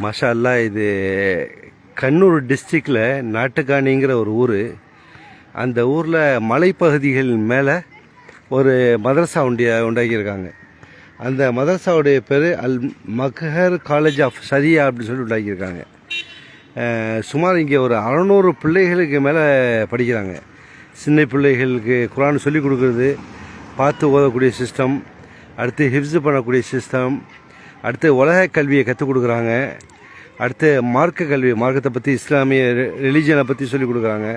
மாஷா அல்லாஹ். இது கண்ணூர் டிஸ்ட்ரிக்டில் நாட்டுக்காணிங்கிற ஒரு ஊர். அந்த ஊரில் மலைப்பகுதிகள் மேலே ஒரு மதரசா உண்டாக்கியிருக்காங்க. அந்த மதரசாவுடைய பேர் அல் மக்ஹர் காலேஜ் ஆஃப் சரியா அப்படின்னு சொல்லி உண்டாக்கியிருக்காங்க. சுமார் இங்கே ஒரு 600 பிள்ளைகளுக்கு மேலே படிக்கிறாங்க. சின்ன பிள்ளைகளுக்கு குர்ஆன் சொல்லிக் கொடுக்குறது, பார்த்து ஓதக்கூடிய சிஸ்டம், அடுத்து ஹிஃப்ஸ் பண்ணக்கூடிய சிஸ்டம், அடுத்து உலக கல்வியை கற்றுக் கொடுக்குறாங்க, அடுத்து மார்க்க கல்வி, மார்க்கத்தை பற்றி, இஸ்லாமிய ரிலீஜனை பற்றி சொல்லிக் கொடுக்குறாங்க,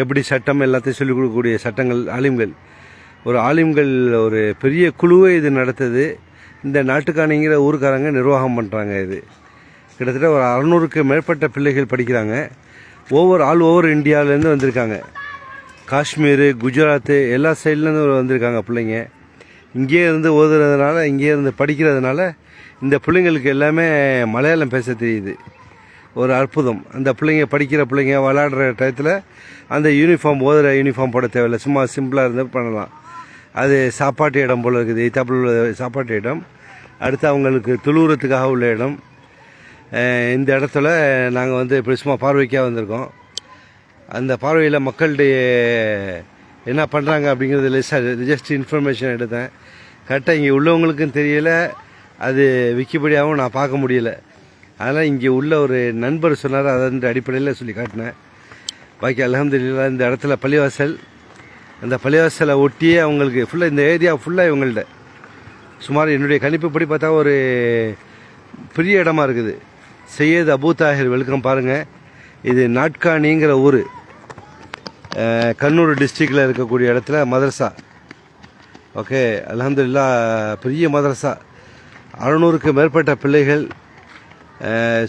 எப்படி சட்டம் எல்லாத்தையும் சொல்லிக் கொடுக்கக்கூடிய சட்டங்கள், ஆலிம்கள், ஒரு ஆலிம்கள் ஒரு பெரிய குழுவை இது நடத்துது. இந்த நாட்டுக்காணிங்கிற ஊருக்காரங்க நிர்வாகம் பண்ணுறாங்க. இது கிட்டத்தட்ட ஒரு 600க்கு மேற்பட்ட பிள்ளைகள் படிக்கிறாங்க. ஆல் ஓவர் இந்தியாவிலேருந்து வந்திருக்காங்க. காஷ்மீர், குஜராத்து எல்லா சைட்லேருந்து வந்திருக்காங்க பிள்ளைங்க. இங்கேயே இருந்து ஓதுறதுனால, இங்கேயே இருந்து படிக்கிறதுனால இந்த பிள்ளைங்களுக்கு எல்லாமே மலையாளம் பேச தெரியுது. ஒரு அற்புதம். அந்த பிள்ளைங்க படிக்கிற பிள்ளைங்க விளையாடுற டயத்தில் அந்த யூனிஃபார்ம், ஓதுற யூனிஃபார்ம் போட தேவையில்லை, சும்மா சிம்பிளாக இருந்து பண்ணலாம். அது சாப்பாட்டு இடம் போல் இருக்குது. எய்த்தாப்பில் உள்ள சாப்பாட்டு இடம். அடுத்து அவங்களுக்கு துளுவுறதுக்காக உள்ள இடம். இந்த இடத்துல நாங்கள் இப்படி சும்மா பார்வைக்காக வந்திருக்கோம். அந்த பார்வையில் மக்களுடைய என்ன பண்ணுறாங்க அப்படிங்கிறது ஜஸ்ட் இன்ஃபர்மேஷன் எடுத்தேன். கரெக்டாக இங்கே உள்ளவங்களுக்கும் தெரியலை, அது விக்கிபடியாகவும் நான் பார்க்க முடியலை. அதனால் இங்கே உள்ள ஒரு நண்பர் சொன்னார், அதன் அடிப்படையில் சொல்லி காட்டினேன். பாக்கி அல்ஹம்துலில்லாஹ். இந்த இடத்துல பள்ளிவாசல், அந்த பள்ளிவாசலை ஒட்டியே அவங்களுக்கு ஃபுல்லாக இந்த ஏரியா ஃபுல்லாக இவங்கள்ட்ட சுமார் என்னுடைய கணிப்புப்படி பார்த்தா ஒரு பெரிய இடமா இருக்குது. சையத் அபு தாஹிர் வெல்கம். பாருங்கள், இது நாட்காணிங்கிற ஊர், கண்ணூர் டிஸ்ட்ரிக்டில் இருக்கக்கூடிய இடத்துல மதரசா. ஓகே, அல்ஹம்துலில்லாஹ். பெரிய மதரசா, 600க்கு மேற்பட்ட பிள்ளைகள்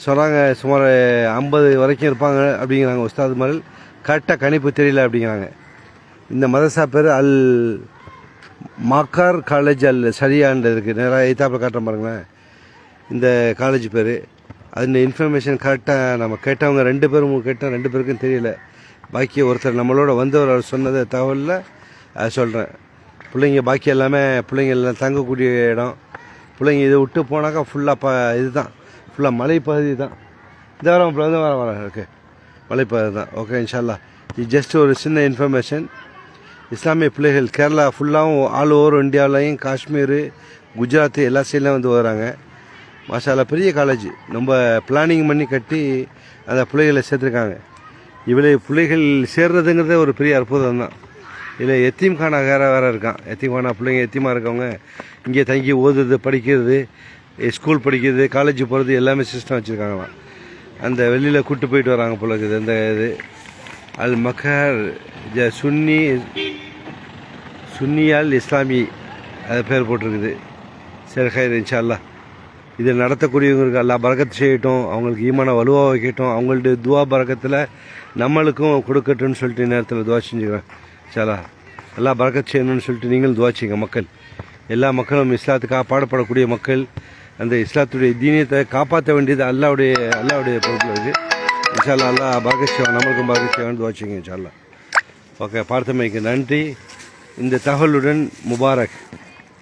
சொன்னாங்க. சுமார் 50 வரைக்கும் இருப்பாங்க அப்படிங்கிறாங்க உஸ்தாது மாதிரி. கரெக்டாக கணிப்பு தெரியல அப்படிங்கிறாங்க. இந்த மதரசா பேர் அல் மக்கார் காலேஜ் அல் சரியான்னு இருக்குது. நேராக எய்த்தாப்பில் காட்டுற பாருங்களேன். இந்த காலேஜ் பேர், அந்த இன்ஃபர்மேஷன் கரெக்டாக நம்ம கேட்டவங்க 2 பேரும் கேட்டோம். 2 பேருக்கும் தெரியல. பாக்கி ஒருத்தர் நம்மளோட வந்தவர் அவர் சொன்னது தகவலில் அதை சொல்கிறேன். பிள்ளைங்க பாக்கி எல்லாமே பிள்ளைங்க எல்லாம் தங்கக்கூடிய இடம். பிள்ளைங்க இதை விட்டு போனாக்கா ஃபுல்லாக இதுதான், ஃபுல்லாக மலைப்பகுதி தான். இந்த வர ஓகே, மலைப்பகுதி தான். ஓகே, இன்ஷா அல்லாஹ். இது ஜஸ்ட் ஒரு சின்ன இன்ஃபர்மேஷன். இஸ்லாமிய பிள்ளைகள் கேரளா ஃபுல்லாகவும், ஆல் ஓவர் இந்தியாவிலையும், காஷ்மீர், குஜராத் எல்லா சைட்லையும் வந்து வராங்க. மாஷா அல்லாஹ். பெரிய காலேஜ், நம்ம பிளானிங் பண்ணி கட்டி அந்த பிள்ளைகளை சேர்த்துருக்காங்க. இவ்வளோ பிள்ளைகள் சேர்றதுங்கிறதே ஒரு பெரிய அற்புதம் தான். இதில் எத்தீம்கானா வேறு இருக்கான். எத்தீம்கானா பிள்ளைங்க எத்தீமாக இருக்கவங்க இங்கே தங்கி ஓதுறது, படிக்கிறது, ஸ்கூல் படிக்கிறது, காலேஜ் போகிறது எல்லாமே சிஸ்டம் வச்சுருக்காங்களாம். அந்த வெளியில் கூப்பிட்டு போயிட்டு வராங்க போல இருக்குது. அந்த இது அல் மக்கர் சுன்னியால் இஸ்லாமி அது பேர் போட்டிருக்குது. சரி, ஹைர், இன்ஷா அல்லாஹ். இதை நடத்தக்கூடியவங்களுக்கு அல்லாஹ் பரக்கத்து செய்யட்டும், அவங்களுக்கு ஈமான வலுவாக வைக்கட்டும், அவங்களுடைய துவா பரக்கத்தில் நம்மளுக்கும் கொடுக்கட்டும்னு சொல்லிட்டு நேரத்தில் துவா செஞ்சுக்கிறேன். இன்ஷா அல்லாஹ். அல்லாஹ் பரக்கத்து செய்யணும்னு சொல்லிட்டு நீங்களும் துவா செய்யுங்க. மக்கள், எல்லா மக்களும் இஸ்லாத்துக்காக பாடப்படக்கூடிய மக்கள், அந்த இஸ்லாத்துடைய தீனியத்தை காப்பாற்ற வேண்டியது அல்லாவுடைய பொறுப்பில் இருக்குது. இன்ஷா அல்லாஹ். அல்லாஹ் பரக்கத்து செய்வான், நம்மளுக்கும் பரக்கத்து செய்வான்னு துவா செய்யுங்க. இன்ஷா அல்லாஹ். ஓகே, பார்த்தமைக்கு நன்றி. இந்த தகவலுடன் முபாரக்.